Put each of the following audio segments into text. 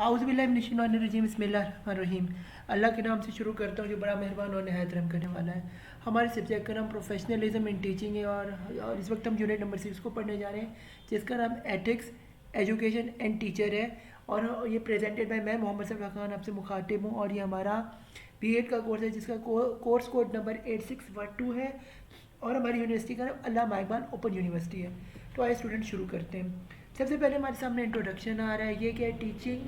आउज़ुबिल्लाहिमिनश्शैतानिर्रजीम बिस्मिल्लाहिर्रहमानिर्रहीम। अल्लाह के नाम से शुरू करता हूँ जो बड़ा मेहरबान और नहायत रहम करने वाला है। हमारे सब्जेक्ट का नाम प्रोफेशनलिज्म इन टीचिंग है और इस वक्त हम यूनिट नंबर 6 को पढ़ने जा रहे हैं जिसका नाम एथिक्स एजुकेशन एंड टीचर है। और ये प्रेजेंटेड बाय मैं मोहम्मद सफ़ा खान आपसे मुखातिब हूँ। और ये हमारा बीएड का कोर्स है जिसका कोर्स कोड नंबर 8612 है और हमारी यूनिवर्सिटी का नाम अल्लामा इकबाल ओपन यूनिवर्सिटी है। तो आइए स्टूडेंट शुरू करते हैं। सबसे पहले हमारे सामने इंट्रोडक्शन आ रहा है। ये क्या है? Teaching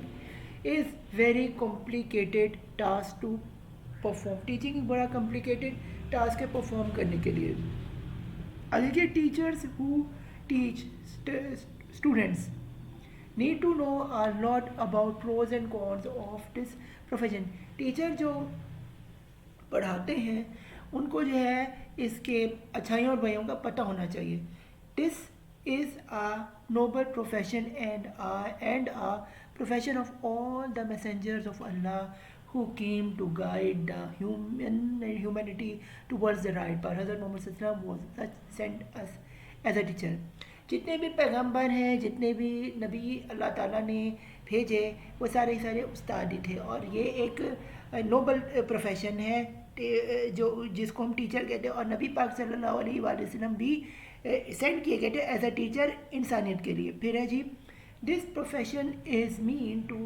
is very complicated task to perform. Teaching एक बड़ा कॉम्प्लिकेटेड टास्क है परफॉर्म करने के लिए। आगे के teachers who teach students need to know a lot about pros and cons of this profession। Teacher जो पढ़ाते हैं उनको जो है इसके अच्छाइयों और बुराइयों का पता होना चाहिए। This is a noble profession and a profession of all the messengers of Allah who came to guide the humanity towards the right path। हज़रत मोहम्मद सल्लल्लाहु अलैहि वसल्लम was sent us as a teacher। जितने भी पैगंबर हैं, जितने भी नबी अल्लाह ताला ने भेजे, वो सारे सारे उस्ताद ही थे। और ये एक नोबल प्रोफेशन है जो जिसको हम टीचर कहते हैं। और नबी पाक सल्लल्लाहु अलैहि वसल्लम भी सेंड किए गए थे एज अ टीचर इंसानियत के लिए। फिर है जी, this profession is mean to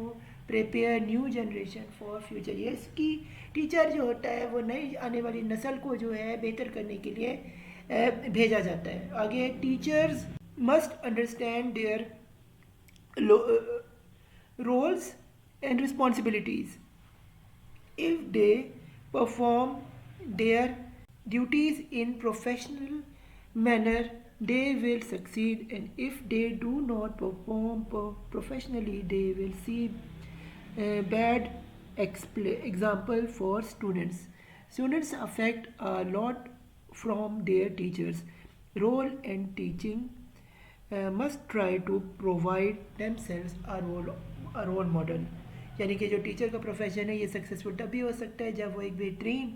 prepare new generation for future. ये इसकी टीचर जो होता है वो नई आने वाली नस्ल को जो है बेहतर करने के लिए भेजा जाता है। आगे, teachers must understand their roles and responsibilities। If they perform their duties in professional manner, they will succeed, and if they do not perform professionally, they will see bad example for students। Students affect a lot from their teachers role, and teaching must try to provide themselves a role model। यानी कि जो teacher का profession है ये successful तभी हो सकता है जब वो एक बेहतरीन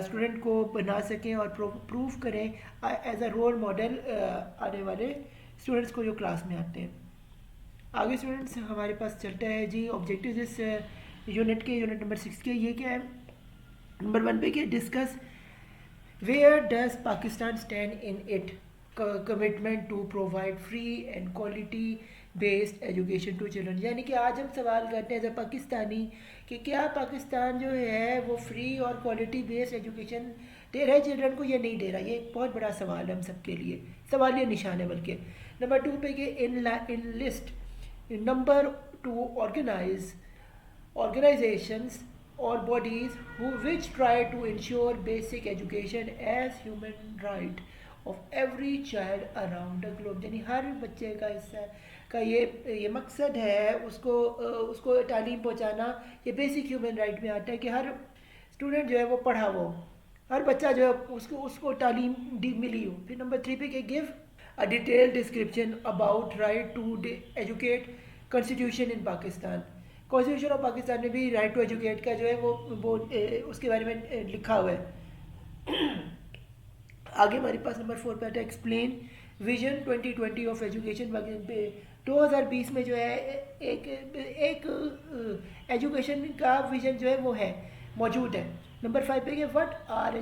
स्टूडेंट को बना सकें और प्रूव करें एज अ रोल मॉडल आने वाले स्टूडेंट्स को जो क्लास में आते हैं। आगे स्टूडेंट्स हमारे पास चलता है जी ऑब्जेक्टिव इस यूनिट नंबर 6 के। ये क्या है? नंबर 1 पे क्या? Discuss where does Pakistan stand in it commitment to provide free and quality based education to children. यानी कि आज हम सवाल करते हैं एज अ पाकिस्तानी कि क्या पाकिस्तान जो है वो फ्री और क्वालिटी बेस्ड एजुकेशन दे रहा है चिल्ड्रन को या नहीं दे रहा। ये एक बहुत बड़ा सवाल है हम सबके लिए, सवाल ये निशान है बल्कि। नंबर 2 पे कि in list number 2 organizations or bodies which try to ensure basic education as human right of every child around the globe। यानी हर बच्चे का हिस्सा का ये मकसद है उसको तालीम पहुंचाना। ये बेसिक ह्यूमन राइट में आता है कि हर स्टूडेंट जो है वो पढ़ा हो, हर बच्चा जो है उसको तालीम मिली हो। फिर नंबर 3 पे कि give a detail description about right to educate constitution in Pakistan. Constitution of Pakistan में भी राइट टू एजुकेट का जो है वो उसके बारे में लिखा हुआ है। आगे हमारे पास नंबर 4 पे आता है explain vision 2020 of education Pakistan पे 2020 में जो है एक एजुकेशन का विजन जो है वो है मौजूद है। नंबर 5 पे what are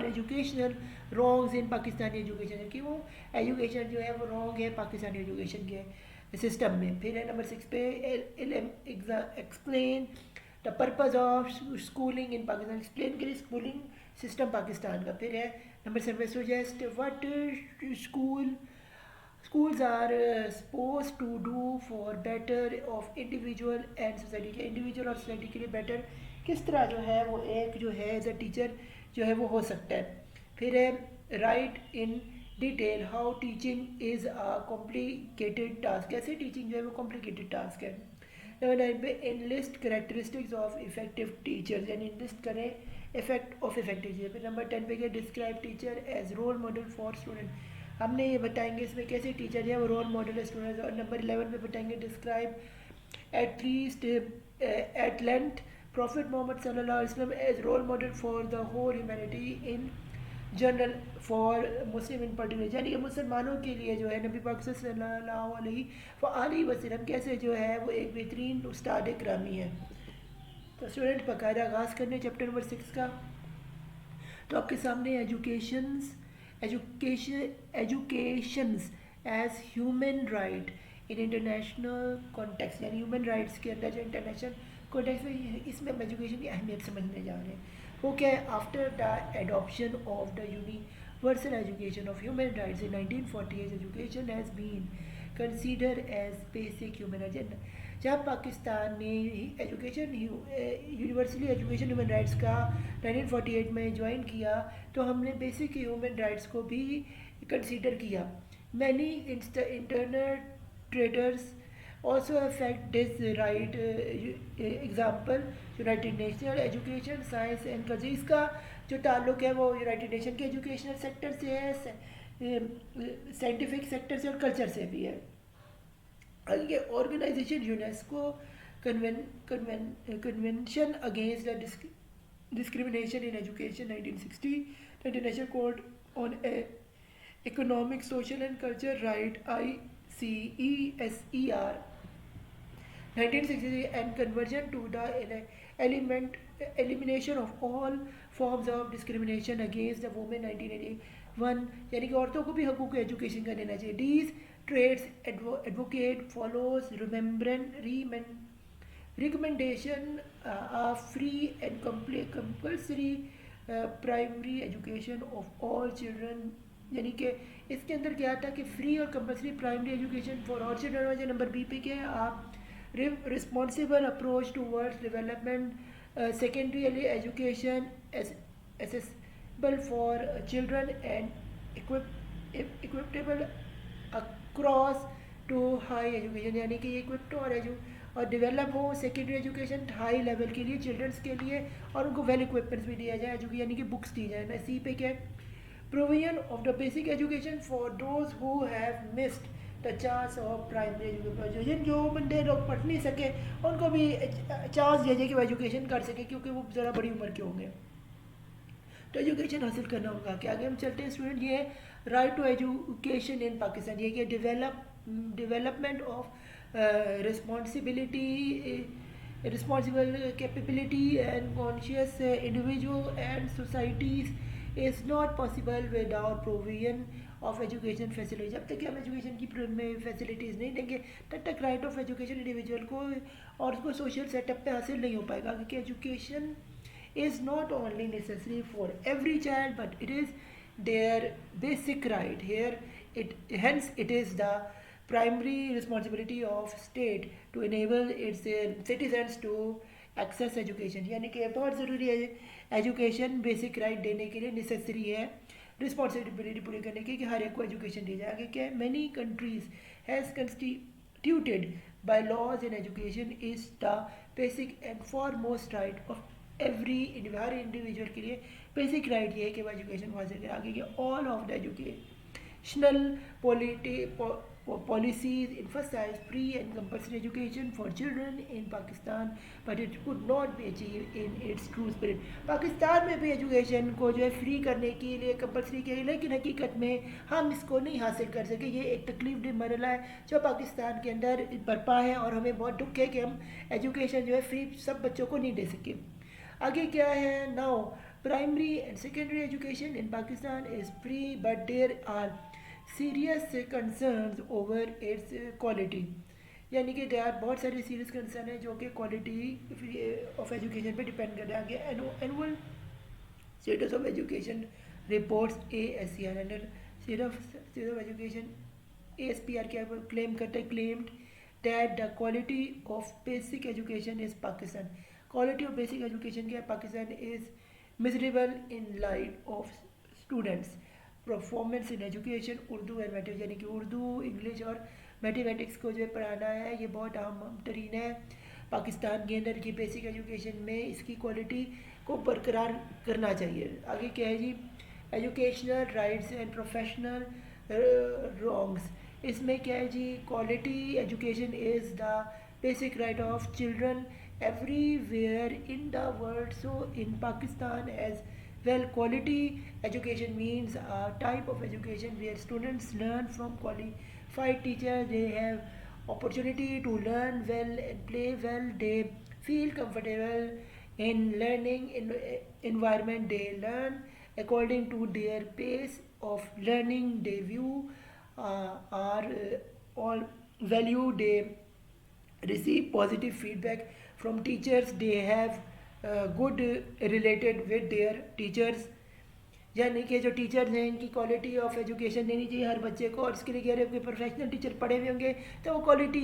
educational wrongs in Pakistani education, कि वो एजुकेशन जो है वो रॉन्ग है पाकिस्तानी एजुकेशन के सिस्टम में। फिर है नंबर 6 पे explain the purpose of schooling in Pakistan, explain करिए स्कूलिंग सिस्टम पाकिस्तान का। फिर है number 7 suggest what schools are supposed to do for better of individual and society, के इंडिविजुअल और सोसाइटी के लिए बेटर किस तरह जो है वो एक जो है एज अ टीचर जो है वो हो सकता है। फिर है write in detail how teaching is a complicated task, कैसे टीचिंग जो है वो कॉम्प्लिकेटेड टास्क है। नंबर 9 पे enlist characteristics of effective teachers, यानी इनलिस्ट करें इफेक्ट ऑफ इफेक्टिव टीचर। फिर नंबर 10 पे क्या? Describe teacher as role model for student, हमने ये बताएंगे इसमें कैसे टीचर जो है वो रोल मॉडल है स्टूडेंट्स। और नंबर 11 पे बताएंगे describe at least at length prophet Muhammad सल्लल्लाहु अलैहि वसल्लम as role model for the whole humanity in general for Muslim in particular, यानी कि मुसलमानों के लिए जो है नबी पाक सल्लल्लाहु अलैहि वसल्लम कैसे जो है वो एक बेहतरीन उस्ताद करामी है। तो स्टूडेंट बाकायदा आगाज़ करने चैप्टर नंबर 6 का। तो आपके सामने educations as human right in international context, यानी ह्यूमन राइट्स के अंदर जो इंटरनेशनल कॉन्टेक्स्ट में, इसमें हम एजुकेशन की अहमियत समझने जा रहे हैं। वो क्या है, after the adoption of the universal education of human rights in 1948 education has been consider as basic human agenda. जब पाकिस्तान ने education universally education human rights का 1948 में ज्वाइन किया, तो हमने बेसिक ह्यूमन राइट्स को भी कंसीडर किया। Many internal traders also affect this right, example United national education science and culture. इसका जो ताल्लुक है वो यूनाइटेड नेशन के एजुकेशनल सेक्टर से है, साइंटिफिक सेक्टर से और कल्चर से भी है। ये organisation UNESCO convention against the discrimination in education 1960, international code on economic social and culture right ICESER 1963 and conversion to the elimination of all forms of discrimination against the women 1981, यानी कि औरतों को भी हकूक़ education का देना चाहिए। These traits advocate follows recommendation of free and compulsory primary education of all children, यानी कि इसके अंदर क्या था कि फ्री और compulsory primary education for all children. वजह नंबर बी पे क्या है, आप responsible approach towards development, secondary education accessible for children and equitable across to high education, यानी कि equipped और डेवलप हो सेकेंडरी एजुकेशन हाई लेवल के लिए चिल्ड्रंस के लिए, और उनको वेल इक्विपमेंट्स भी दिया जाए, यानी कि बुक्स दी जाए ना। सी पे क्या है, provision of the basic education for those who have missed the chance of primary education. जो बंदे लोग पढ़ नहीं सके उनको भी चांस दिया जाए कि वो एजुकेशन कर सके, क्योंकि वो ज़रा बड़ी उम्र के होंगे। तो एजुकेशन हासिल करना होगा। कि आगे हम चलते हैं स्टूडेंट, ये right to education in Pakistan, ये कि development of responsible capability and conscious individual and societies is not possible without provision of education facilities। जब तक हम एजुकेशन की फैसिलिटीज़ नहीं देंगे तब तक राइट ऑफ एजुकेशन इंडिविजुअल को और उसको सोशल सेटअप पे हासिल नहीं हो पाएगा। क्योंकि education is not only necessary for every child but it is their basic right here, hence it is the primary responsibility of state to enable its citizens to access education, यानी कि बहुत ज़रूरी है एजुकेशन बेसिक राइट देने के लिए, necessary है responsibility पूरी करने की कि हर एक को एजुकेशन दी जाए। कि many countries has constituted by laws in education is the basic and foremost right of every हर इंडिविजुअल के लिए बेसिक राइट ये है कि वो एजुकेशन हासिल करें। आगे के all of the educational policies emphasize free and compulsory education for children in Pakistan, but it could not be achieved in its true spirit। Pakistan में भी एजुकेशन को जो है फ्री करने के लिए कंपल्सरी के लिए, लेकिन हकीकत में हम इसको नहीं हासिल कर सके। ये एक तकलीफ दे मरला है जो पाकिस्तान के अंदर बरपा है, और हमें बहुत दुख है कि हम एजुकेशन जो है फ्री सब बच्चों को नहीं दे सके। आगे क्या है, now primary and secondary education in Pakistan is free but there are serious concerns over its quality, यानी कि देयर बहुत सारे सीरियस कंसर्न है जो कि क्वालिटी ऑफ एजुकेशन पे डिपेंड कर रहा है। Annual status of education reports ASCR under status of education ASPR क्या क्लेम करता है, claimed that the quality of basic education is Pakistan, quality of basic education क्या है Pakistan is miserable in light of students performance in education Urdu and mathematics, यानी कि Urdu English और mathematics को जो है पढ़ाना है ये बहुत अहम तरीन है पाकिस्तान के अंदर की बेसिक एजुकेशन में, इसकी क्वालिटी को बरकरार करना चाहिए। आगे क्या है जी, educational rights and professional wrongs, इसमें क्या है जी, quality education is the basic right of children everywhere in the world, so in Pakistan as Well, quality education means a type of education where students learn from qualified teachers. They have opportunity to learn well and play well. They feel comfortable in learning environment. They learn according to their pace of learning. They view are all value. They receive positive feedback from teachers. They have good related with their teachers, यानी कि जो teachers हैं इनकी quality of education देनी चाहिए हर बच्चे को। और इसके लिए कह रहे हैं कि प्रोफेशनल टीचर पढ़े हुए होंगे तो वो क्वालिटी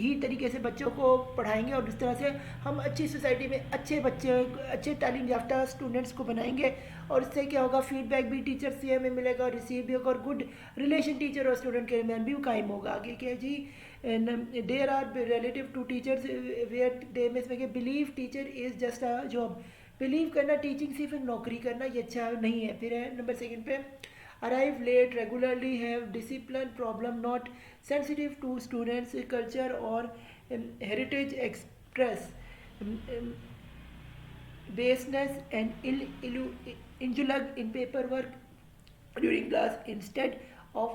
ही तरीके से बच्चों को पढ़ाएंगे और इस तरह से हम अच्छी सोसाइटी में अच्छे बच्चे, अच्छे तालीम याफ्ता स्टूडेंट्स को बनाएंगे। और इससे क्या होगा, फीडबैक भी टीचर से हमें मिलेगा और रिसीव भी होगा और गुड रिलेशन टीचर और स्टूडेंट के दरमियान भी कायम होगा। आगे क्या जी, there are relative to teachers where they may believe teacher is just a job. Believe करना टीचिंग सिर्फ एक नौकरी करना ये अच्छा नहीं है। फिर है नंबर सेकंड पे, arrive late regularly have discipline problem not sensitive to students culture और heritage express baseness and indulge in paperwork during class instead of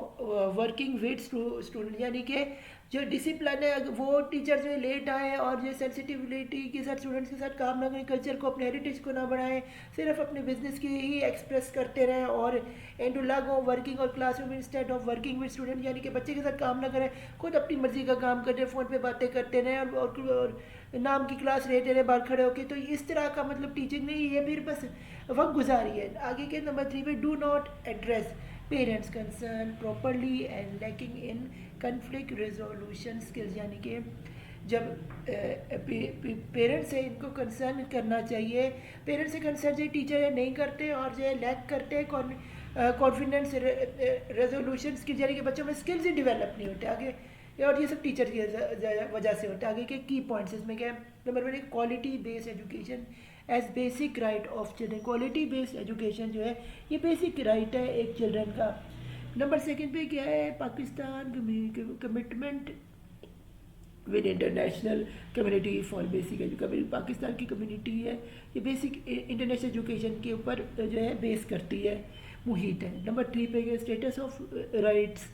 working with student। यानी कि जो डिसिप्लिन है वो टीचर जो लेट आए और जो सेंसिटिविटी के साथ स्टूडेंट्स के साथ काम ना करें, कल्चर को अपने हेरिटेज को ना बढ़ाएं, सिर्फ अपने बिजनेस की ही एक्सप्रेस करते रहें और इंडुलग हो वर्किंग और classroom instead of working with student. यानी कि बच्चे के साथ काम ना करें, खुद अपनी मर्जी का काम करें, फ़ोन पे बातें करते रहें और नाम की क्लास लेते रहे बाहर खड़े होकर। तो इस तरह का मतलब टीचिंग नहीं, ये फिर बस वक्त गुजारी है। आगे के नंबर 3 पे, do not address parents concern properly and lacking in conflict resolution skills. यानी कि जब पेरेंट्स से इनको कंसर्न करना चाहिए, पेरेंट्स से कंसर्न जो टीचर नहीं करते और जो लैक करते कॉन्फिडेंस रेजोल्यूशन स्किल्स, यानी कि बच्चों में स्किल्स ही डेवलप नहीं होते आगे, और ये सब टीचर की वजह से होता है। आगे के की पॉइंट्स इसमें क्या है, number 1 quality based education as basic right of children. Quality based education जो है ये बेसिक राइट है एक चिल्ड्रन का। नंबर 2 पे क्या है, Pakistan commitment with international community for basic education. Pakistan की कम्युनिटी है ये बेसिक इंटरनेशनल एजुकेशन के ऊपर जो है बेस करती है, मुहित है। नंबर 3 पे status of rights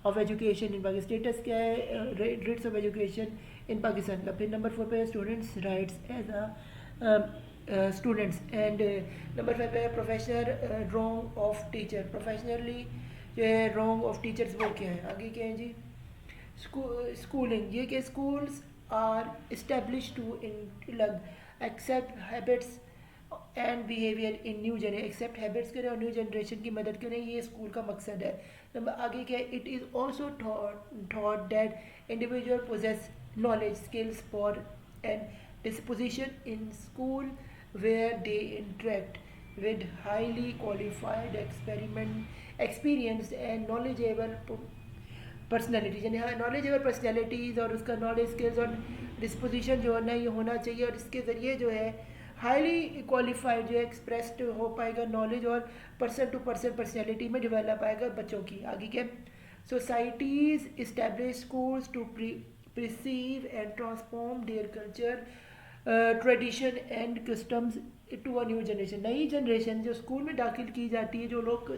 of education in Pakistan. Status क्या है rights of education in Pakistan का। फिर नंबर 4 पे students rights as a students. And number 5 पे professional wrong of teacher. Professionally जो है रोंग ऑफ टीचर्स वो क्या है, आगे क्या है जी, स्कूलिंग। ये कि schools are establish to indulge accept habits and behaviour in new generation. Accept habits करें और न्यू जनरेशन की मदद करें, ये स्कूल का मकसद है। नंबर आगे क्या है, it is also thought that individual possess knowledge skills for an disposition in school where they interact with highly qualified experienced and knowledgeable personalities। यानी knowledgeable personalities और उसका knowledge skills और disposition जो है ना ये होना चाहिए, और इसके ज़रिए जो है हाईली क्वालिफाइड जो एक्सप्रेस्ड हो पाएगा नॉलेज और पर्सन टू पर्सन पर्सनैलिटी में डेवलप आएगा बच्चों की। आगे क्या, societies establish schools to perceive and transform their culture tradition and customs to a new generation. नई जनरेशन जो स्कूल में दाखिल की जाती है, जो लोग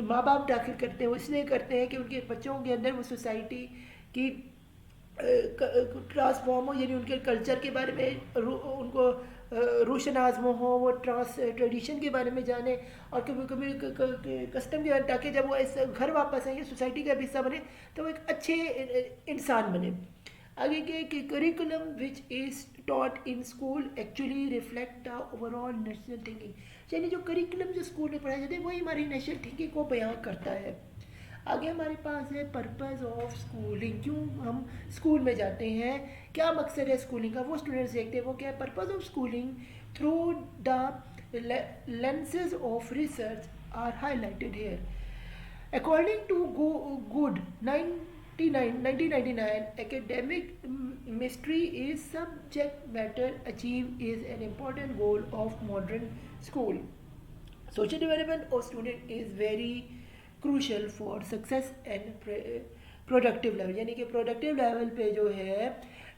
माँ बाप दाखिल करते हैं वो इसलिए करते हैं कि उनके बच्चों के अंदर वो सोसाइटी की ट्रांसफॉर्म हो, यानी उनके कल्चर के बारे में उनको रोशन आजमो हो, वो ट्रेडिशन के बारे में जाने और कभी कस्टम के बारे में, ताकि जब वो इस घर वापस आएंगे सोसाइटी का हिस्सा बने तो वो एक अच्छे इंसान बने। आगे के curriculum which is taught in school actually reflect the overall national thinking. यानी जो करिकुलम जो स्कूल में पढ़ाया जाता है वही हमारी नेशनल थिंकिंग को बयां करता है। आगे हमारे पास है पर्पस ऑफ स्कूलिंग। क्यों हम स्कूल में जाते हैं, क्या मकसद है स्कूलिंग का, वो स्टूडेंट्स देखते हैं। वो क्या है, purpose of schooling through the lenses of research are highlighted here. According to good 1999 academic mystery is subject matter achieved is an important goal of modern school. Social development of student is very crucial for success and productive level। यानी कि productive level पे जो है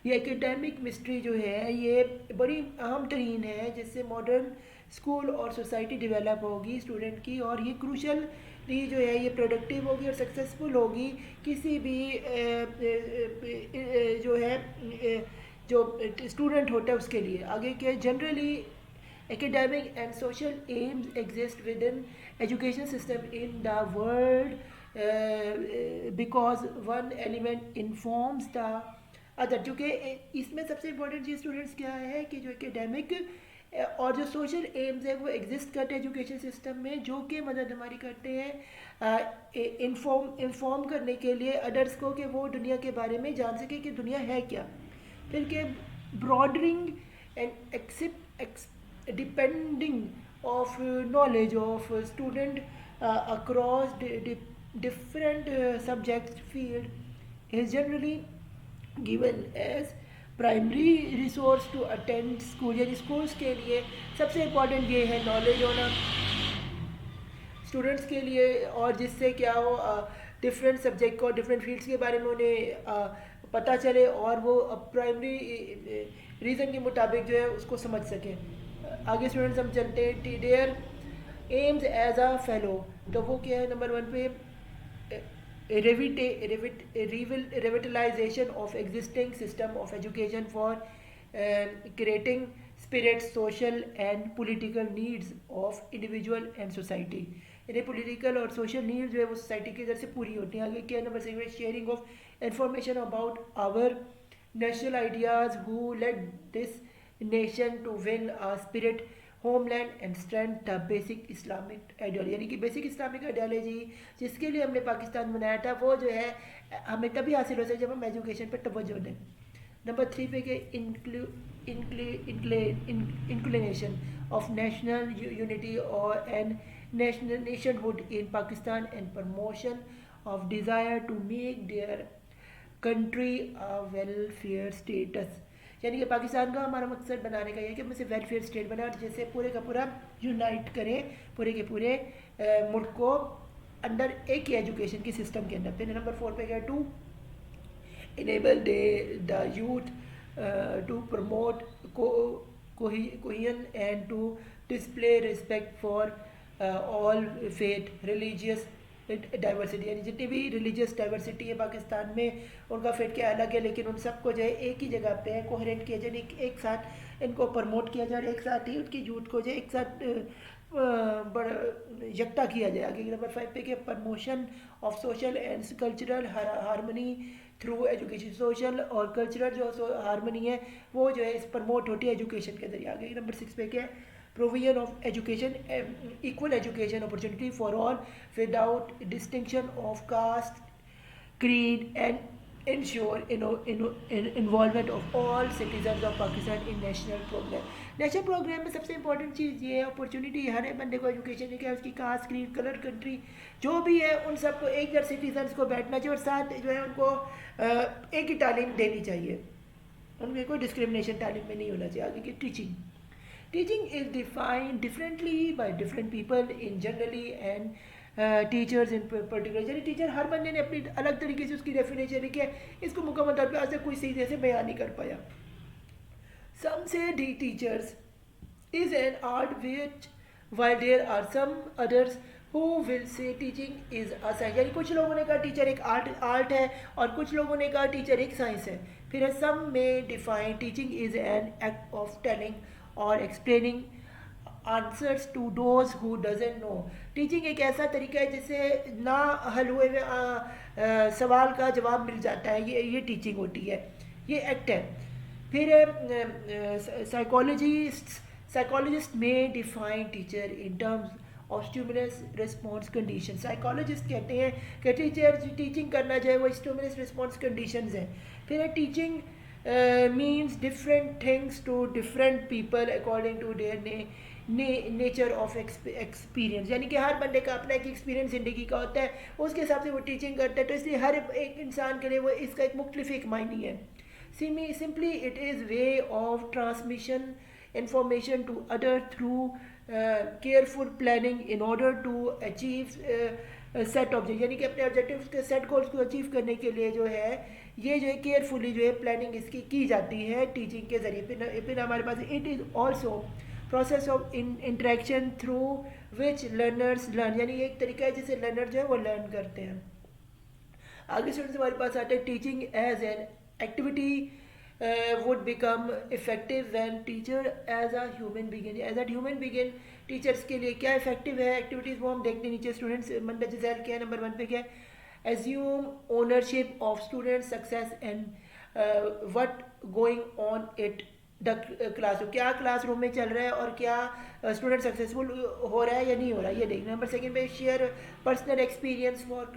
ये academic mystery जो है ये बड़ी अहम तरीन है, जिससे मॉडर्न स्कूल और सोसाइटी डेवलप होगी स्टूडेंट की, और ये क्रूशली जो है ये प्रोडक्टिव होगी और सक्सेसफुल होगी किसी भी जो है जो स्टूडेंट होता है उसके लिए। आगे के generally academic and social aims exist within education system in the world because one element informs the other। क्योंकि इसमें सबसे इम्पोर्टेंट चीज़ स्टूडेंट्स क्या है कि जो एकेडमिक और जो सोशल एम्स है वो एग्जिस्ट करते हैं एजुकेशन सिस्टम में, जो कि मदद हमारी करते हैं इन्फॉर्म करने के लिए अदर्स को कि वो दुनिया के बारे में जान सके कि दुनिया है क्या। फिर के broadening and accept depending of knowledge of student across different subject field is generally given as primary resource to attend school. यानी स्कूल्स के लिए सबसे इम्पॉर्टेंट ये है नॉलेज होना स्टूडेंट्स के लिए, और जिससे क्या हो डिफरेंट सब्जेक्ट को डिफरेंट फील्ड्स के बारे में उन्हें पता चले और वो प्राइमरी रीज़न के मुताबिक जो है उसको समझ सकें। आगे स्टूडेंट्स हम चलते हैं their aims as a fellow. तो वो क्या है नंबर 1 पे revitalization of existing system of education for creating spirit social and political needs of individual and society। यानी पॉलिटिकल और सोशल नीड्स जो है वो सोसाइटी की तरफ से पूरी होती हैं। आगे क्या number 6 sharing of information about our national ideas who led this nation to win a spirit homeland and strength the basic Islamic ideology. यानी कि बेसिक इस्लामिक आइडियोलॉजी जिसके लिए हमने पाकिस्तान बनाया था वो जो है हमें तभी हासिल हो सकती जब हम एजुकेशन पर तवज्जो दें। नंबर 3 पे के इंक्लिनेशन ऑफ नेशनल यूनिटी और and national nationhood in Pakistan and promotion of desire to make their country a welfare status. यानी कि पाकिस्तान का हमारा मकसद बनाने का ये है कि हम इसे वेलफेयर स्टेट बनाए और जैसे पूरे का पूरा यूनाइट करें पूरे के पूरे मुल्क को अंडर एक ही एजुकेशन की सिस्टम के अंदर। फिर नंबर 4 पे गया to enable the youth to promote cohesion and to display respect for all faith religious diversity. यानी जितनी भी रिलीजियस डाइवर्सिटी है पाकिस्तान में उनका फेट क्या अलग है लेकिन उन सबको जो है एक ही जगह पे है कोहेरेंट किया जाए, एक साथ इनको प्रमोट किया जाए, एक साथ ही उनकी यूथ को जो एक साथ बड़ा यकता किया जाए। आगे नंबर 5 पे कि promotion of social and cultural harmony through education. Social और कल्चरल जो हारमनी है वो जो है इस प्रमोट होती है एजुकेशन के जरिए। आगे नंबर 6 पे क्या है provision of education equal education opportunity for all without distinction of caste creed and ensure involvement of all citizens of Pakistan in national program। National programme में सबसे इंपॉर्टेंट चीज़ ये है अपॉर्चुनिटी हर बंदे को एजुकेशन है कि उसकी कास्ट क्रीड कलर कंट्री जो भी है उन सबको एक जैसे सिटीजन्स को बैठना चाहिए और साथ जो है उनको एक ही तालीम देनी चाहिए, उनमें कोई डिस्क्रिमिनेशन तालीम में नहीं होना चाहिए। आगे की Teaching is defined differently by different people in generally and teachers in particular। यानी टीचर हर बंदे ने अपनी अलग तरीके से उसकी डेफिनेशन लिखी है, इसको मुकम्मल तौर पे आज तक कोई सीधे से बयान नहीं कर पाया। Some say the teachers is an art while there are some others who will say teaching is a science। यानी कुछ लोगों ने कहा टीचर एक आर्ट है और कुछ लोगों ने कहा टीचर एक साइंस है। फिर some may define teaching is an act of telling और explaining answers to those who doesn't know. Teaching एक ऐसा तरीका है जिससे ना हल हुए में सवाल का जवाब मिल जाता है, ये टीचिंग होती है, ये एक्ट है। फिर साइकोलॉजिस्ट में define teacher in terms of stimulus response condition. Psychologist कहते हैं कि टीचर टीचिंग करना चाहे वो स्टिमुलस रिस्पॉन्स कंडीशंस हैं। फिर teaching means different things to different people according to their nature of experience। यानी कि हर बंदे का अपना एक एक्सपीरियंस ज़िंदगी का होता है, उसके हिसाब से वो टीचिंग करता है, तो इसलिए हर एक इंसान के लिए वो इसका एक मुख्तलिफ एक मायने है। Simply it is way of transmission information to other through careful planning in order to achieve set object. यानी कि अपने ऑब्जेक्टिव के सेट गोल्स को अचीव करने के लिए जो है ये जो है केयरफुली जो है प्लानिंग इसकी की जाती है टीचिंग के ज़रिए। फिर हमारे पास it is also process of interaction through which learners learn, यानी एक तरीका है जिससे लर्नर जो है वो लर्न करते हैं। आगे स्टूडेंट्स हमारे पास आते हैं teaching as an activity would become effective when teacher as a human being, as a human being teachers के लिए क्या इफेक्टिव है एक्टिविटीज़ वो हम देखते नीचे स्टूडेंट्स मंडा जैल क्या है नंबर 1 पे क्या है assume ownership of student success and what going on it the classroom, क्या क्लासरूम में चल रहा है और क्या स्टूडेंट सक्सेसफुल हो रहा है या नहीं हो रहा है ये देखना। नंबर 2 पे share personal experience for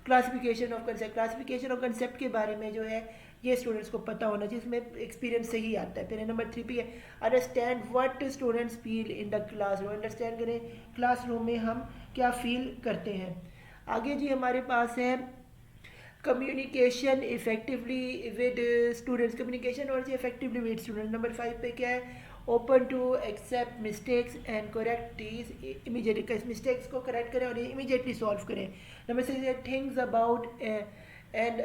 classification of concept, classification of concept के बारे में जो है ये स्टूडेंट्स को पता होना चाहिए, इसमें एक्सपीरियंस से ही आता है। फिर नंबर 3 पे understand what students feel in the classroom, understand करें क्लासरूम में हम क्या फील करते हैं। आगे जी हमारे पास है communication effectively with students, communication और इफेक्टिवली विद स्टूडेंट्स। नंबर 5 पे क्या है open to accept mistakes and correct these immediately, mistakes को करेक्ट करें और इमीडिएटली सॉल्व करें। Number 6 things about and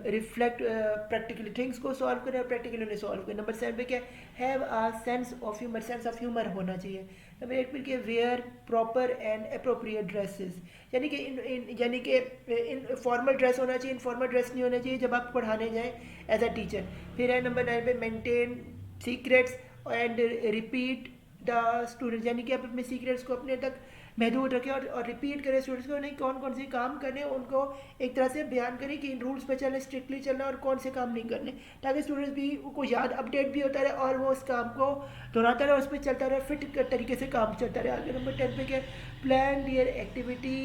reflect practically, things को सॉल्व करें और प्रैक्टिकली सॉल्व करें। नंबर 7 पे क्या have a sense of humour, sense of humour होना चाहिए। नंबर 8 पे क्या wear proper and appropriate dresses, यानी कि इन फॉर्मल ड्रेस होना चाहिए, इनफॉर्मल ड्रेस नहीं होना चाहिए जब आप पढ़ाने जाएं एज अ टीचर। फिर है नंबर 9 पे maintain secrets and repeat the students, यानी कि आप अपने सीक्रेट्स को अपने तक महदूद रखें और रिपीट करें स्टूडेंट्स को, नहीं कौन कौन से काम करने उनको एक तरह से बयान करें कि इन रूल्स पे चलना, स्ट्रिक्टली चलना और कौन से काम नहीं करने, ताकि स्टूडेंट्स भी को याद अपडेट भी होता रहे और वो उस काम को दोहराता रहे, उस पर चलता रहे, फिट तरीके से काम चलता रहे। आगे नंबर 10 पे क्या प्लान दियर एक्टिविटी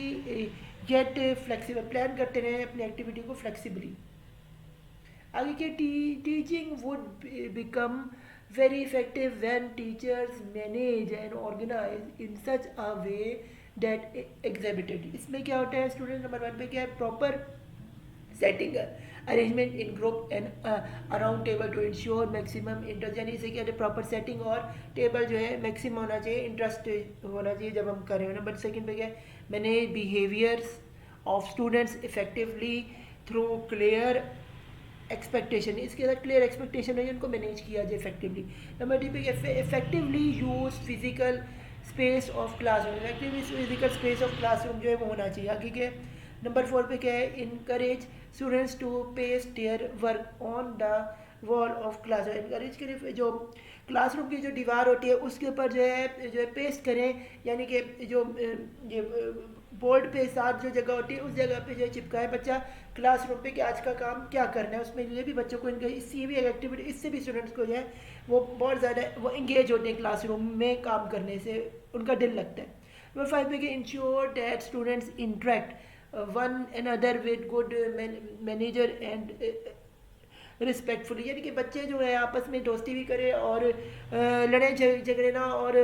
गेट फ्लेक्सिबल, प्लान करते रहे अपनी एक्टिविटी को फ्लेक्सिबली। आगे के teaching would become very effective when teachers manage and organize in such a way that exhibited, इसमें क्या होता है स्टूडेंट नंबर 1 पे क्या है proper setting arrangement in group and around table to ensure maximum interest, यानी इसे क्या है प्रॉपर सेटिंग और टेबल जो है मैक्सिमम होना चाहिए, इंटरेस्ट होना चाहिए जब हम कर रहे हो। नंबर 2 पे क्या है manage behaviours of students effectively through clear expectation, इसके साथ क्लियर एक्सपेक्टेशन है उनको मैनेज किया जाए इफेक्टिवली। नंबर 2 पे effectively use physical space of classroom, effectively physical space of classroom जो है वो होना चाहिए। आगे के नंबर 4 पे क्या है encourage students to paste their work on the wall of class, encourage करें जो क्लासरूम की जो दीवार होती है उसके ऊपर जो है पेस्ट करें, यानी कि जो ये बोर्ड पे साथ जो जगह होती है उस जगह पे जो चिपकाए बच्चा क्लासरूम पे कि आज का काम क्या करना है, उसमें ये भी बच्चों को इनका इससे भी एक एक्टिविटी, इससे भी स्टूडेंट्स को जो है वो बहुत ज़्यादा वो इंगेज होते हैं क्लासरूम में काम करने से उनका दिल लगता है। नंबर 5 पे कि ensure that students interact one another with good manager and respectfully, यानी कि बच्चे जो है आपस में दोस्ती भी करें और लड़े झगड़े ना, और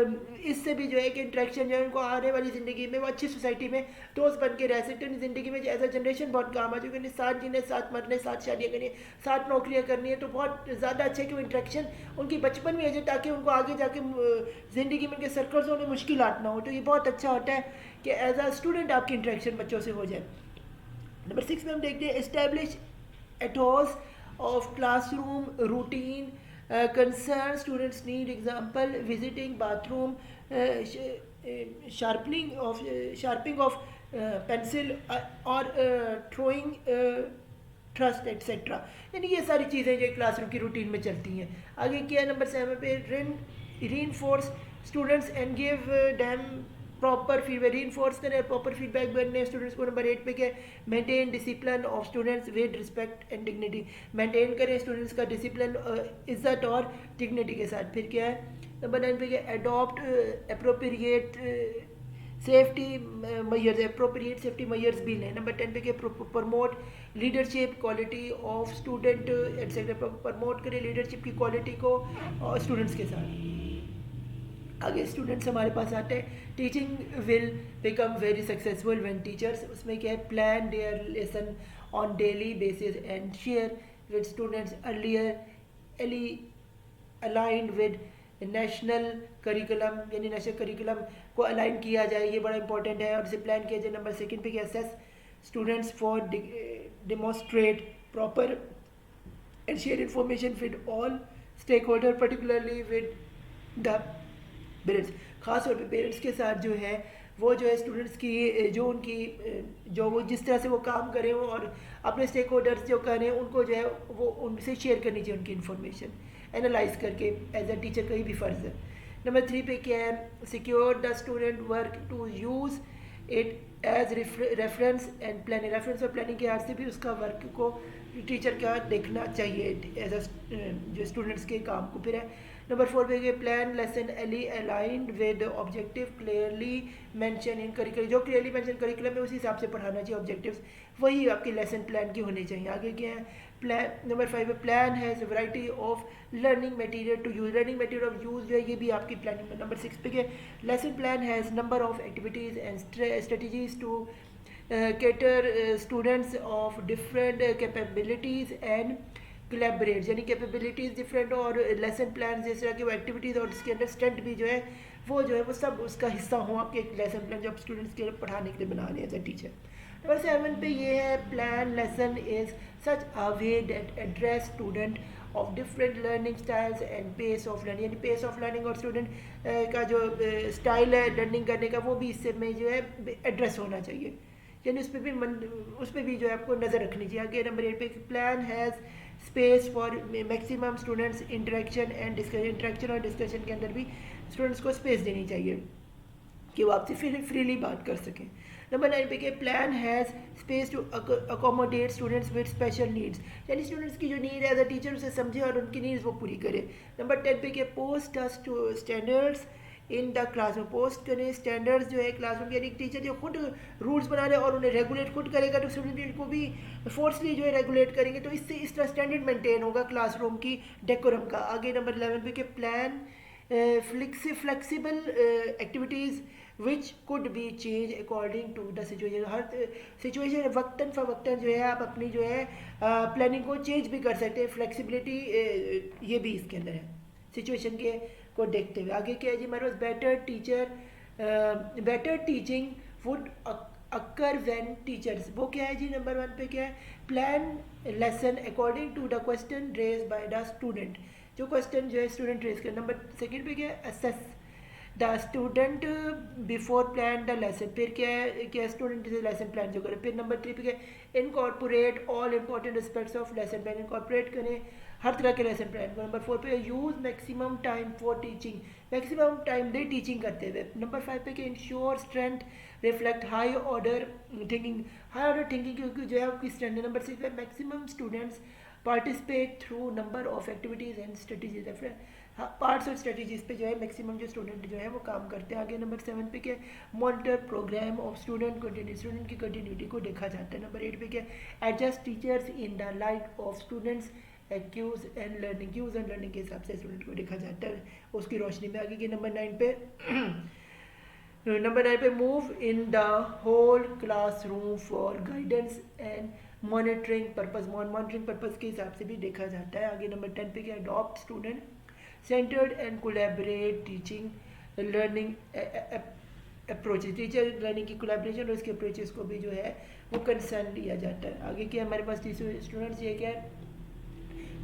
इससे भी जो है कि इंटरेक्शन जो है उनको आने वाली ज़िंदगी में वो अच्छी सोसाइटी में दोस्त बन के रह सकते हैं। ज़िंदगी में एज अ जनरेशन बहुत काम आ चुके हैं, साथ जीने, साथ मरने, साथ शादियाँ करनी, साथ नौकरियाँ करनी है, तो बहुत ज़्यादा अच्छे कि वो इंटरेक्शन उनकी बचपन में आ जाए ताकि उनको आगे जाके ज़िंदगी में उनके सर्कल्स होने मुश्किल ना हो, तो ये बहुत अच्छा होता है कि एज अ स्टूडेंट आपकी इंटरेक्शन बच्चों से हो जाए। नंबर 6 में हम देखते हैं establish एटोस of classroom routine concern students need, example visiting bathroom, sharpening of pencil or throwing trust etcetera, यानी ये सारी चीज़ें जो क्लासरूम की रूटीन में चलती हैं। आगे क्या है नंबर 7 पे reinforce students and give them proper feedback, reinforce करें प्रॉपर फीडबैक बनने स्टूडेंट्स को। नंबर 8 पे क्या maintain discipline of students with respect and dignity, maintain करें स्टूडेंट्स का डिसिप्लिन इज्जत और डिग्निटी के साथ। फिर क्या है नंबर 9 पे क्या adopt appropriate safety measures, appropriate safety measures भी लें। नंबर 10 पे क्या promote leadership quality of student etcetera, promote करें लीडरशिप की क्वालिटी को स्टूडेंट्स के साथ। आगे स्टूडेंट्स हमारे पास आते हैं teaching will become very successful when teachers, उसमें क्या है plan there lesson on daily basis and share with students earlier aligned with national curriculum, यानी नेशनल करिकुलम को अलाइन किया जाए, ये बड़ा इंपॉर्टेंट है और इसे प्लान किया जाए। नंबर 2 पे क्या assess students for demonstrate proper and share information with all stakeholder particularly with the parents, ख़ास तौर पे पेरेंट्स के साथ जो है वो जो है स्टूडेंट्स की जो उनकी जो वो जिस तरह से वो काम करें और अपने स्टेक होल्डर्स जो करें उनको जो है वो उनसे शेयर करनी चाहिए उनकी इन्फॉर्मेशन एनालाइज करके एज अ टीचर का ही भी फ़र्ज़ है। नंबर 3 पे क्या है, secure the student work to use it as reference and planning, reference और प्लानिंग के हाथ से भी उसका वर्क को टीचर का देखना चाहिए एज अ जो स्टूडेंट्स के काम को। फिर है नंबर 4 पे गए, plan lesson ally aligned with objective clearly mention in curriculum, जो क्लियरली मेंशन करिकुलम है उसी हिसाब से पढ़ाना चाहिए, ऑब्जेक्टिव्स वही आपके लेसन प्लान की होने चाहिए। आगे क्या है, प्लान नंबर 5 है, plan has variety of learning material to use, learning material of use जो है ये भी आपकी प्लानिंग में। नंबर 6 पे क्या, lesson plan has number of activities and strategies to cater students of different capabilities and collaborate, यानी कैपेबिलिटीज़ डिफरेंट और लेसन प्लान जिस तरह की वो एक्टिविटीज़ और उसके अंडर स्ट्रेंथ भी जो है वो सब उसका हिस्सा हो आपके एक लेसन प्लान जो आप स्टूडेंट्स के पढ़ाने के लिए बना रहे हैं एज अ टीचर। नंबर 7 पे ये है, plan lesson is such a way that address student of different learning styles and pace of learning, यानी पेस ऑफ लर्निंग और स्टूडेंट का जो स्टाइल है लर्निंग करने का वो भी इससे में जो है एड्रेस होना चाहिए, यानी उस पर भी जो है आपको नज़र रखनी चाहिए। आगे नंबर 8 पे, plan has space for maximum students interaction and discussion, interaction और डिस्कशन के अंदर भी स्टूडेंट्स को स्पेस देनी चाहिए कि वो आपसे फ्रीली बात कर सकें। नंबर 9 पे के, plan has space to accommodate students with special needs, यानी स्टूडेंट्स की जो नीड है एज अ टीचर उसे समझे और उनकी नीड्स वो पूरी करे। नंबर 10 पे के, post standards in the classroom, post करें स्टैंडर्ड्स जो है क्लासरूम, यानी टीचर जो खुद रूल्स बना रहे और उन्हें रेगुलेट खुद करेगा तो स्टूडेंट को भी फोर्सली जो है रेगुलेट करेंगे, तो इससे इस तरह स्टैंडर्ड मेंटेन होगा क्लासरूम की डेकोरम का। आगे नंबर 11 पे के, plan flexible activities which could be change according to the situation, हर सिचुएशन वक्तन फ़वक्तन जो है आप अपनी जो है प्लानिंग को चेंज भी कर सकते हैं, फ्लेक्सिबिलिटी ये भी इसके अंदर है सिचुएशन के को देखते हुए। आगे क्या है जी हमारे पास, better teaching would occur when teachers, वो क्या है जी नंबर 1 पे क्या है, plan lesson according to the question raise by the student, जो क्वेश्चन जो है स्टूडेंट रेज कर। नंबर 2 पे क्या है, assess the student before plan the lesson, फिर क्या स्टूडेंट लेसन प्लान जो करें। फिर नंबर 3 पे क्या, incorporate all important aspects of lesson plan, incorporate करें हर तरह के लेसन प्लान को। नंबर 4 पे, use maximum time for teaching, maximum time they teaching करते हुए। नंबर 5 पे, ensure strength reflect high order thinking, high order thinking क्योंकि जो है आपकी स्ट्रेंथ है। नंबर 6 पे, maximum students participate through number of activities and strategies, parts और स्ट्रेटजीज पे जो है मैक्सिमम जो स्टूडेंट जो है वो काम करते हैं। आगे नंबर 7 पे क्या, monitor programme of student continue, student की कंटिन्यूटी को देखा जाता है। नंबर 8 पे क्या, adjust teachers in the light of students cues and learning, cues and learning के हिसाब से स्टूडेंट को देखा जाता है उसकी रोशनी में। आगे के नंबर 9 पे move in the whole classroom for guidance and monitoring purpose, monitoring purpose के हिसाब से भी देखा जाता है। आगे नंबर 10 पे क्या, adopt student centred and collaborate teaching learning approaches, teacher learning की कोलैबोरेशन और उसके अप्रोचेस को भी जो है वो कंसर्न लिया जाता है। आगे क्या हमारे पास स्टूडेंट्स ये क्या है,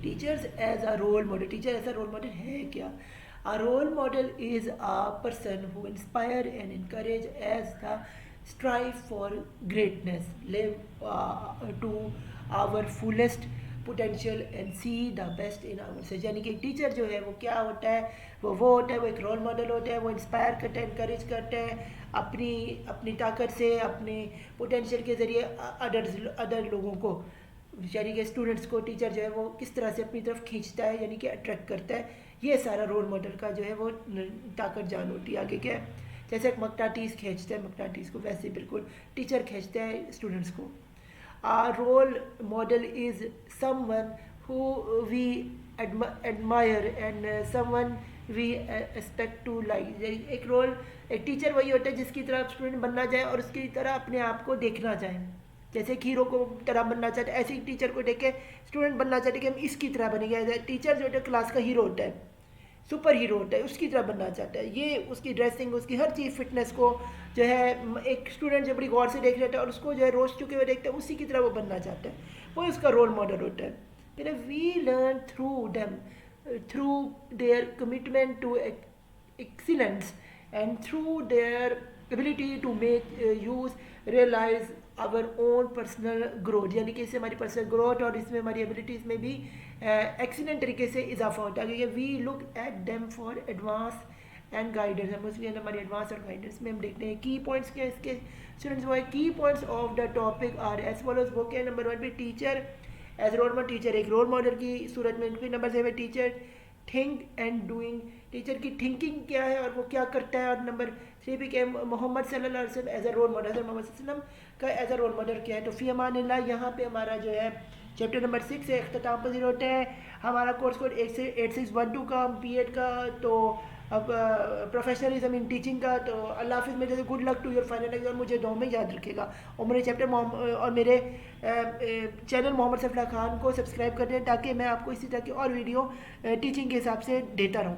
teachers as a role model, teacher ऐसा रोल मॉडल है क्या, a role model is a person who inspire and encourage as the strive for greatness, live to our fullest potential and see the best in our self, यानी कि teacher जो है वो क्या होता है, वो होता है, वो एक रोल मॉडल होता है, वो इंस्पायर करता है, इनकरेज करता है अपनी ताकत से, अपने पोटेंशियल के ज़रिए अदर लोगों को, यानी कि स्टूडेंट्स को टीचर जो है वो किस तरह से अपनी तरफ खींचता है, यानी कि अट्रैक्ट करता है, ये सारा रोल मॉडल का जो है वो ताकत जान होती है। आगे क्या है, जैसे एक मकनातीस खींचता है मकनातीस को, वैसे बिल्कुल टीचर खींचता है स्टूडेंट्स को। Our role model is someone who we admire and someone we expect to like, एक टीचर वही होता है जिसकी तरह स्टूडेंट बनना चाहे और उसकी तरह अपने आप को देखना चाहे, जैसे एक हीरो को तरह बनना चाहते हैं ऐसे ही टीचर को देख के स्टूडेंट बनना चाहते कि हम इसकी तरह बनेंगे। टीचर जो होता है क्लास का हीरो होता है, सुपर हीरो होता है, उसकी तरह बनना चाहता है, ये उसकी ड्रेसिंग उसकी हर चीज़ फिटनेस को जो है एक स्टूडेंट जो बड़ी गौर से देख लेता है और उसको जो है रोज चुके हुए देखते हैं, उसी की तरह वो बनना चाहता है, वो उसका रोल मॉडल होता है। फिर we learn through them through their commitment to excellence, and through their ability to make use realize our own personal growth, यानी कि इससे हमारी पर्सनल ग्रोथ और इसमें हमारी एबिलिटीज़ में भी एक्सीलेंट तरीके से इजाफा होता है, क्योंकि we look at them for advance and guidance. हम उसके अंदर हमारी एडवांस और गाइडेंस में हम देखते हैं की पॉइंट्स क्या इसके स्टूडेंट्स, वो है key points of the topic are as follows. वो क्या नंबर 1 पे teacher as role model, teacher एक रोल मॉडल की सूरत में। फिर number 7 teacher think and doing, teacher की थिंकिंग क्या है और वो क्या करता है। और नंबर 3 पे क्या है, मोहम्मद सल्लल्लाहु अलैहि वसल्लम as a role model, Muhammad सल्लल्लाहु अलैहि वसल्लम का एज अ रोल मॉडल क्या है। तो फी अमानिल्लाह यहाँ पे हमारा जो है चैप्टर नंबर 6 से अख्ताम पजीर होते हैं। हमारा कोर्स कोड 8612 का बीएड का, तो अब प्रोफेशनलिज्म इन टीचिंग का। तो अल्लाह हाफिज़ में जैसे good luck to your final exam, मुझे दो में याद रखेगा। और मेरे चैप्टर और मेरे चैनल मोहम्मद सफला खान को सब्सक्राइब कर दें, ताकि मैं आपको इसी तरह की और वीडियो टीचिंग के हिसाब से देता रहूँ।